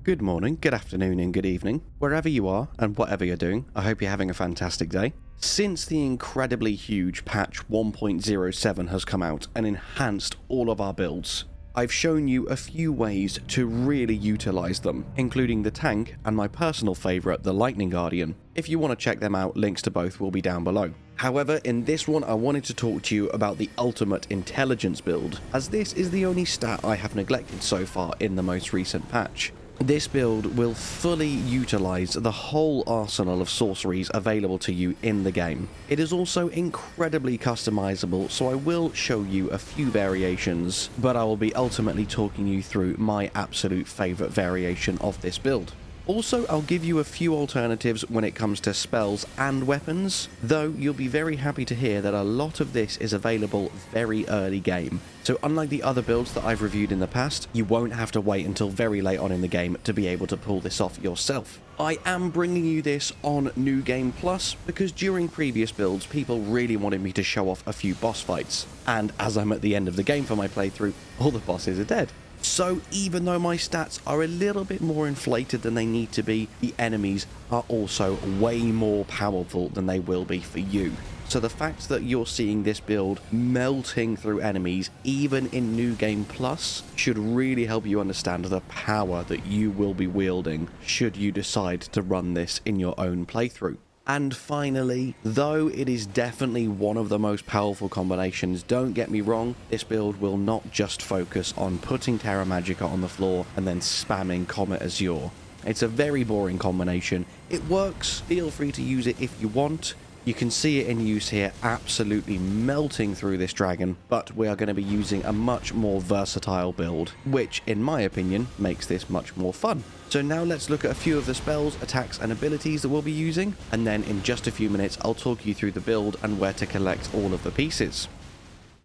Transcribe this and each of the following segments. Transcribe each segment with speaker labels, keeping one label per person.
Speaker 1: Good morning, good afternoon, and good evening, wherever you are and whatever you're doing. I hope you're having a fantastic day. Since the incredibly huge patch 1.07 has come out and enhanced all of our builds, I've shown you a few ways to really utilize them, including the tank and my personal favorite, the Lightning Guardian. If you want to check them out, links to both will be down below. However, in this one I wanted to talk to you about the ultimate intelligence build, as this is the only stat I have neglected so far in the most recent patch. This build will fully utilize the whole arsenal of sorceries available to you in the game. It is also incredibly customizable, so I will show you a few variations, but I will be ultimately talking you through my absolute favorite variation of this build. Also, I'll give you a few alternatives when it comes to spells and weapons, though you'll be very happy to hear that a lot of this is available very early game. So unlike the other builds that I've reviewed in the past, you won't have to wait until very late on in the game to be able to pull this off yourself. I am bringing you this on New Game Plus because during previous builds people really wanted me to show off a few boss fights, and as I'm at the end of the game for my playthrough, all the bosses are dead. So even though my stats are a little bit more inflated than they need to be, the enemies are also way more powerful than they will be for you. So the fact that you're seeing this build melting through enemies even in New Game Plus should really help you understand the power that you will be wielding should you decide to run this in your own playthrough. And finally, though it is definitely one of the most powerful combinations, don't get me wrong, this build will not just focus on putting Terra Magica on the floor and then spamming Comet Azure. It's a very boring combination. It works, feel free to use it if you want. You can see it in use here, absolutely melting through this dragon, but we are going to be using a much more versatile build, which, in my opinion, makes this much more fun. So now let's look at a few of the spells, attacks, and abilities that we'll be using, and then in just a few minutes I'll talk you through the build and where to collect all of the pieces.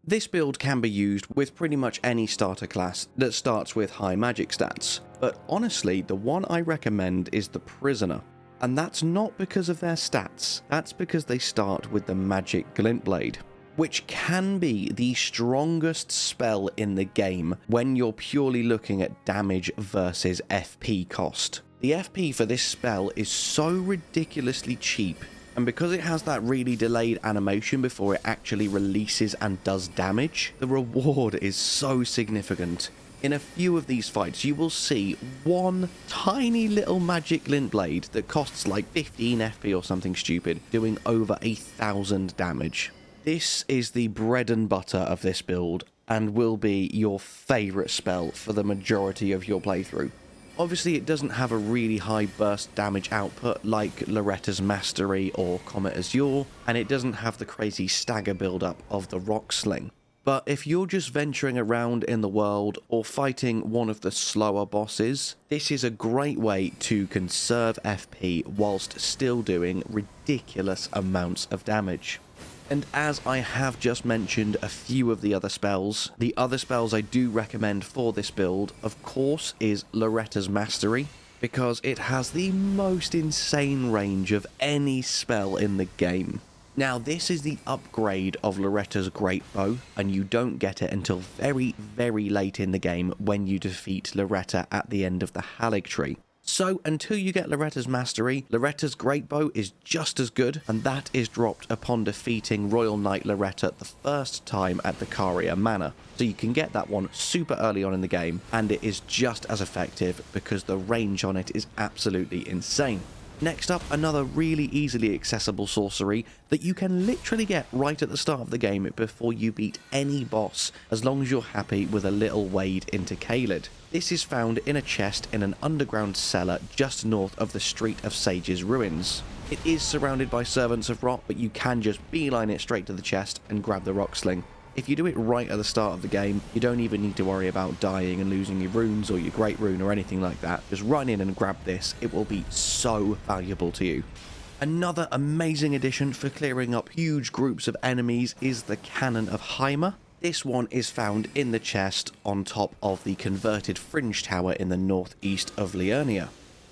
Speaker 1: This build can be used with pretty much any starter class that starts with high magic stats, but honestly, the one I recommend is the Prisoner. And that's not because of their stats, that's because they start with the magic Glint Blade, which can be the strongest spell in the game when you're purely looking at damage versus FP cost. The FP for this spell is so ridiculously cheap, and because it has that really delayed animation before it actually releases and does damage, the reward is so significant. In a few of these fights, you will see one tiny little magic glint blade that costs like 15 FP or something stupid, doing over 1,000 damage. This is the bread and butter of this build, and will be your favourite spell for the majority of your playthrough. Obviously, it doesn't have a really high burst damage output like Loretta's Mastery or Comet Azure, and it doesn't have the crazy stagger build-up of the Rock Sling. But if you're just venturing around in the world or fighting one of the slower bosses, this is a great way to conserve FP whilst still doing ridiculous amounts of damage. And as I have just mentioned a few of the other spells I do recommend for this build, of course, is Loretta's Mastery, because it has the most insane range of any spell in the game. Now, this is the upgrade of Loretta's Great Bow, and you don't get it until very, very late in the game when you defeat Loretta at the end of the Haligtree. So, until you get Loretta's Mastery, Loretta's Great Bow is just as good, and that is dropped upon defeating Royal Knight Loretta the first time at the Caria Manor. So you can get that one super early on in the game, and it is just as effective because the range on it is absolutely insane. Next up, another really easily accessible sorcery that you can literally get right at the start of the game before you beat any boss, as long as you're happy with a little wade into Caelid. This is found in a chest in an underground cellar just north of the Street of Sages ruins. It is surrounded by Servants of Rot, but you can just beeline it straight to the chest and grab the Rock Sling. If you do it right at the start of the game, you don't even need to worry about dying and losing your runes or your Great Rune or anything like that. Just run in and grab this, it will be so valuable to you. Another amazing addition for clearing up huge groups of enemies is the Cannon of Hymer. This one is found in the chest on top of the converted Fringe Tower in the northeast of Liurnia.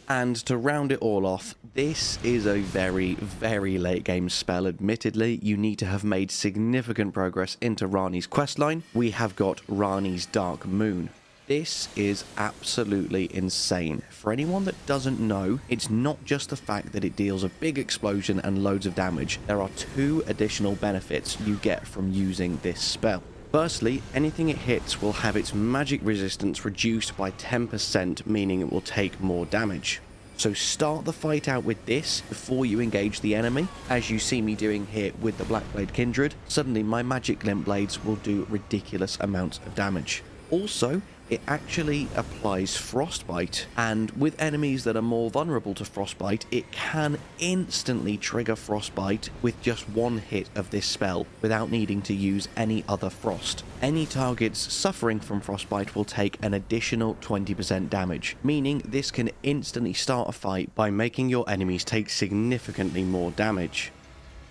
Speaker 1: And to round it all off, this is a very, very late game spell. Admittedly, you need to have made significant progress into Rani's questline. We have got Rani's Dark Moon. This is absolutely insane. For anyone that doesn't know, it's not just the fact that it deals a big explosion and loads of damage. There are 2 additional benefits you get from using this spell. Firstly, anything it hits will have its magic resistance reduced by 10%, meaning it will take more damage. So start the fight out with this before you engage the enemy. As you see me doing here with the Blackblade Kindred, suddenly my magic glint blades will do ridiculous amounts of damage. Also, it actually applies frostbite, and with enemies that are more vulnerable to frostbite, it can instantly trigger frostbite with just 1 hit of this spell without needing to use any other frost. Any targets suffering from frostbite will take an additional 20% damage, meaning this can instantly start a fight by making your enemies take significantly more damage.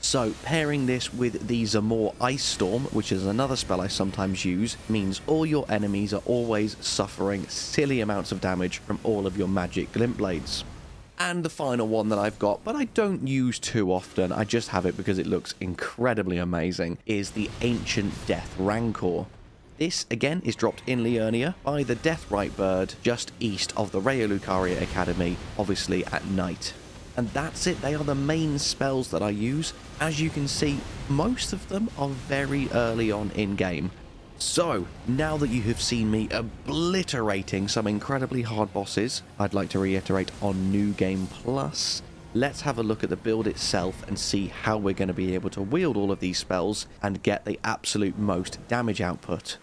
Speaker 1: So pairing this with the Zamor Ice Storm, which is another spell I sometimes use, means all your enemies are always suffering silly amounts of damage from all of your magic glint blades. And the final one that I've got, but I don't use too often, I just have it because it looks incredibly amazing, is the Ancient Death Rancor. This, again, is dropped in Liurnia by the Deathrite Bird just east of the Raya Lucaria Academy, obviously at night. And that's it, they are the main spells that I use. As you can see, most of them are very early on in game. So, now that you have seen me obliterating some incredibly hard bosses, I'd like to reiterate on New Game Plus, let's have a look at the build itself and see how we're going to be able to wield all of these spells and get the absolute most damage output.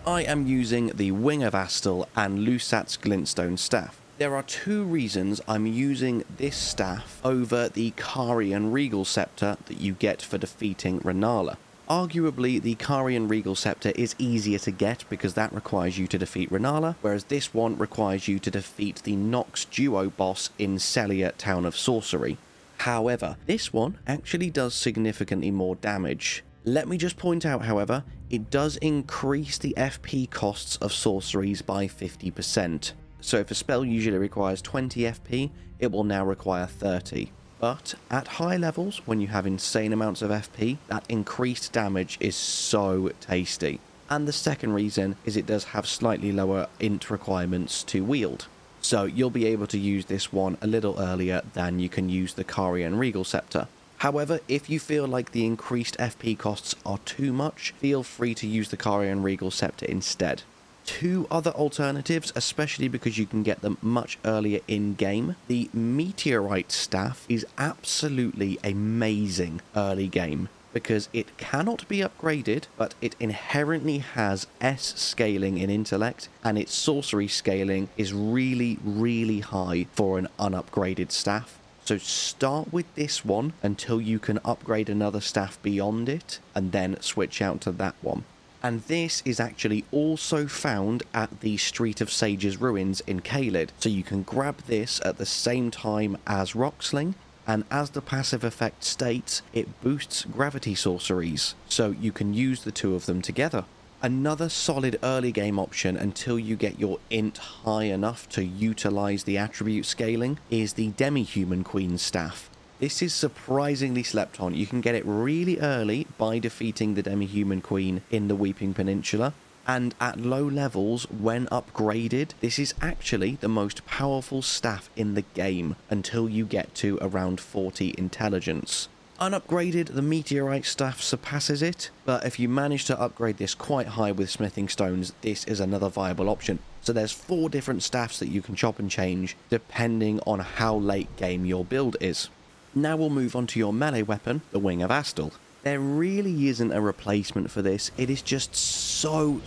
Speaker 1: I am using the Wing of Astal and Lusat's Glintstone Staff. There are 2 reasons I'm using this staff over the Carian Regal Scepter that you get for defeating Renala. Arguably, the Carian Regal Scepter is easier to get because that requires you to defeat Renala, whereas this one requires you to defeat the Nox duo boss in Celia Town of Scorcery. However, this one actually does significantly more damage. Let me just point out, however, it does increase the FP costs of sorceries by 50%. So if a spell usually requires 20 FP, it will now require 30. But at high levels, when you have insane amounts of FP, that increased damage is so tasty. And the second reason is it does have slightly lower int requirements to wield. So you'll be able to use this one a little earlier than you can use the Carian Regal Scepter. However, if you feel like the increased FP costs are too much, feel free to use the Carian Regal Scepter instead. 2 other alternatives, especially because you can get them much earlier in game. The Meteorite Staff is absolutely amazing early game because it cannot be upgraded, but it inherently has S scaling in intellect, and its sorcery scaling is really, really high for an unupgraded staff. So start with this one until you can upgrade another staff beyond it, and then switch out to that one. And this is actually also found at the Street of Sages ruins in Caelid, so you can grab this at the same time as Rocksling, and as the passive effect states, it boosts gravity sorceries, so you can use the 2 of them together. Another solid early game option until you get your int high enough to utilize the attribute scaling is the Demi-Human Queen's Staff. This is surprisingly slept on. You can get it really early by defeating the Demi-Human Queen in the Weeping Peninsula, and at low levels, when upgraded, this is actually the most powerful staff in the game until you get to around 40 intelligence. Unupgraded, the Meteorite Staff surpasses it, but if you manage to upgrade this quite high with smithing stones, this is another viable option. So there's 4 different staffs that you can chop and change depending on how late game your build is. Now we'll move on to your melee weapon, the Wing of Astal. There really isn't a replacement for this, it is just so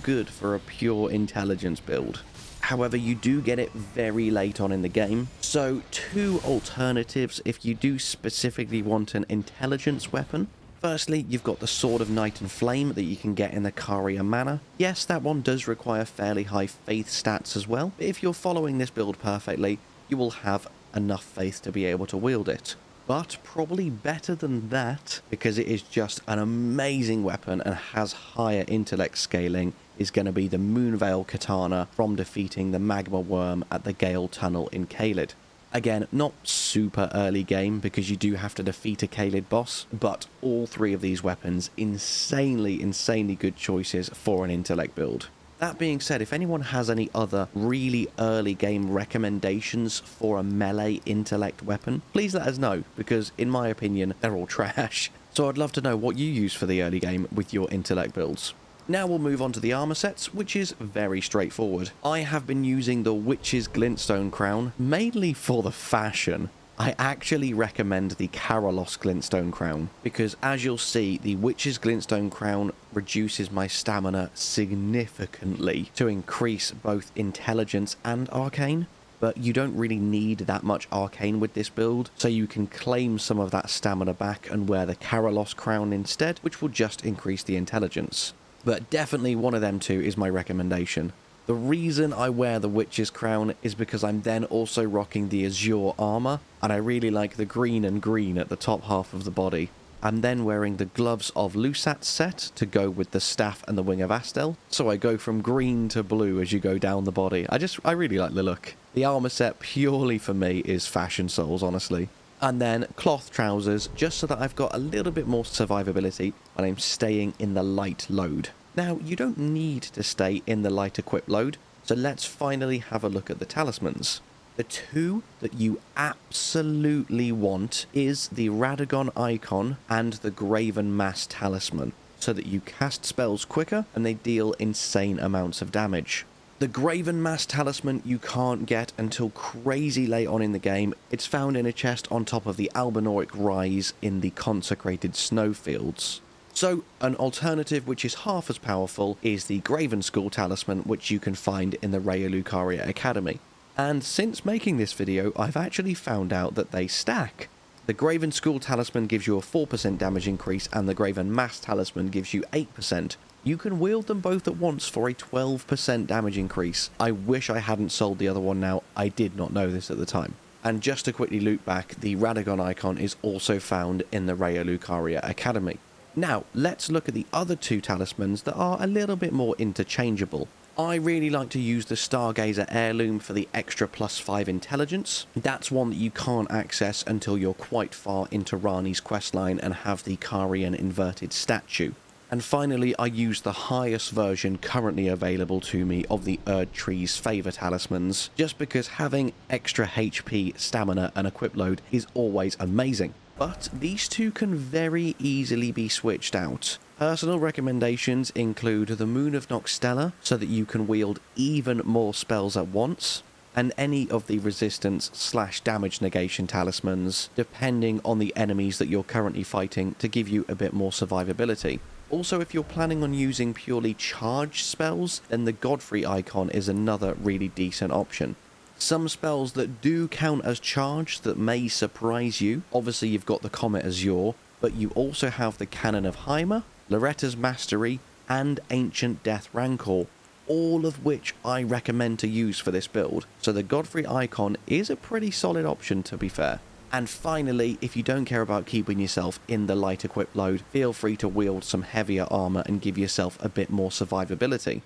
Speaker 1: good for a pure intelligence build. However, you do get it very late on in the game, so 2 alternatives if you do specifically want an intelligence weapon. Firstly, you've got the Sword of Night and Flame that you can get in the Caria Manor. Yes, that one does require fairly high faith stats as well, but if you're following this build perfectly, you will have enough faith to be able to wield it. But probably better than that, because it is just an amazing weapon and has higher intellect scaling, is going to be the Moonveil Katana from defeating the Magma Worm at the Gale Tunnel in Caelid. Again, not super early game because you do have to defeat a Caelid boss, but all 3 of these weapons insanely good choices for an intellect build. That being said, if anyone has any other really early game recommendations for a melee intellect weapon, please let us know, because in my opinion, they're all trash. So I'd love to know what you use for the early game with your intellect builds. Now we'll move on to the armor sets, which is very straightforward. I have been using the Witch's Glintstone Crown, mainly for the fashion. I actually recommend the Karalos Glintstone Crown, because as you'll see, the Witch's Glintstone Crown reduces my stamina significantly to increase both intelligence and arcane. But you don't really need that much arcane with this build, so you can claim some of that stamina back and wear the Karalos Crown instead, which will just increase the intelligence. But definitely one of them two is my recommendation. The reason I wear the Witch's Crown is because I'm then also rocking the Azure armor, and I really like the green and green at the top half of the body. I'm then wearing the Gloves of Lusat's set to go with the Staff and the Wing of Astel, so I go from green to blue as you go down the body. I really like the look. The armor set purely for me is fashion souls, honestly. And then cloth trousers, just so that I've got a little bit more survivability when I'm staying in the light load. Now, you don't need to stay in the light equip load, so let's finally have a look at the talismans. The two that you absolutely want is the Radagon Icon and the Graven Mass Talisman, so that you cast spells quicker and they deal insane amounts of damage. The Graven Mass Talisman you can't get until crazy late on in the game. It's found in a chest on top of the Albinauric Rise in the Consecrated Snowfields. So, an alternative which is half as powerful is the Graven School Talisman, which you can find in the Raya Lucaria Academy. And since making this video, I've actually found out that they stack. The Graven School Talisman gives you a 4% damage increase, and the Graven Mass Talisman gives you 8%. You can wield them both at once for a 12% damage increase. I wish I hadn't sold the other one now, I did not know this at the time. And just to quickly loop back, the Radagon Icon is also found in the Raya Lucaria Academy. Now, let's look at the other two talismans that are a little bit more interchangeable. I really like to use the Stargazer Heirloom for the extra +5 intelligence. That's one that you can't access until you're quite far into Rani's questline and have the Karian inverted statue. And finally, I use the highest version currently available to me of the Erdtree's Favour talismans, just because having extra HP, stamina and equip load is always amazing. But these two can very easily be switched out. Personal recommendations include the Moon of Noxtella, so that you can wield even more spells at once, and any of the resistance/damage negation talismans, depending on the enemies that you're currently fighting, to give you a bit more survivability. Also, if you're planning on using purely charged spells, then the Godfrey icon is another really decent option. Some spells that do count as charged that may surprise you. Obviously, you've got the Comet Azure, but you also have the Cannon of Hymer, Loretta's Mastery, and Ancient Death Rancor, all of which I recommend to use for this build. So the Godfrey icon is a pretty solid option, to be fair. And finally, if you don't care about keeping yourself in the light equip load, feel free to wield some heavier armor and give yourself a bit more survivability.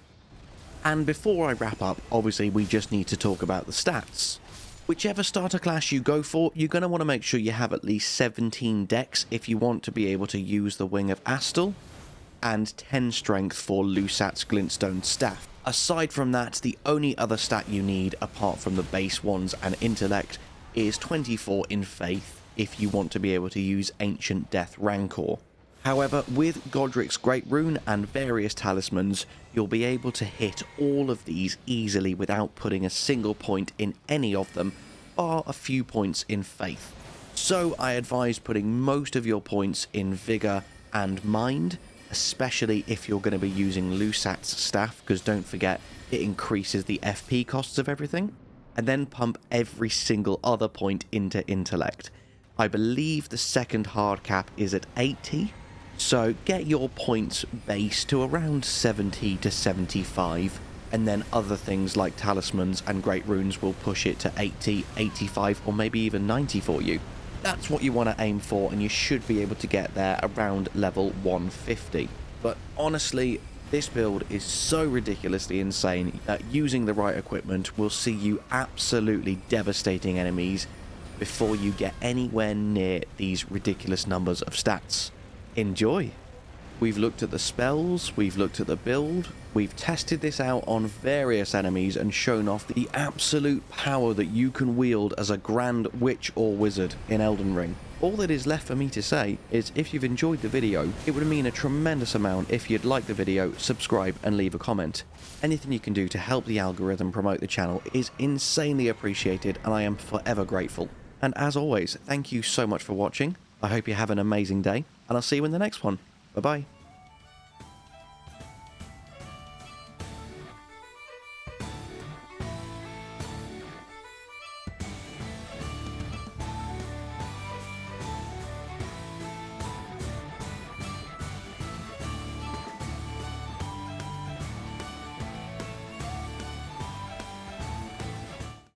Speaker 1: And before I wrap up, obviously we just need to talk about the stats. Whichever starter class you go for, you're going to want to make sure you have at least 17 dex if you want to be able to use the Wing of Astel, and 10 strength for Lusat's Glintstone Staff. Aside from that, the only other stat you need, apart from the base ones and intellect, is 24 in Faith if you want to be able to use Ancient Death Rancor. However, with Godric's Great Rune and various talismans, you'll be able to hit all of these easily without putting a single point in any of them, bar a few points in Faith. So I advise putting most of your points in Vigor and Mind, especially if you're going to be using Lusat's staff, because don't forget, it increases the FP costs of everything, and then pump every single other point into Intellect. I believe the second hard cap is at 80, so get your points base to around 70 to 75, and then other things like talismans and great runes will push it to 80, 85, or maybe even 90 for you. That's what you want to aim for, and you should be able to get there around level 150. But honestly, this build is so ridiculously insane that using the right equipment will see you absolutely devastating enemies before you get anywhere near these ridiculous numbers of stats. Enjoy! We've looked at the spells, we've looked at the build, we've tested this out on various enemies and shown off the absolute power that you can wield as a grand witch or wizard in Elden Ring. All that is left for me to say is if you've enjoyed the video, it would mean a tremendous amount if you'd like the video, subscribe and leave a comment. Anything you can do to help the algorithm promote the channel is insanely appreciated and I am forever grateful. And as always, thank you so much for watching. I hope you have an amazing day and I'll see you in the next one. Bye bye.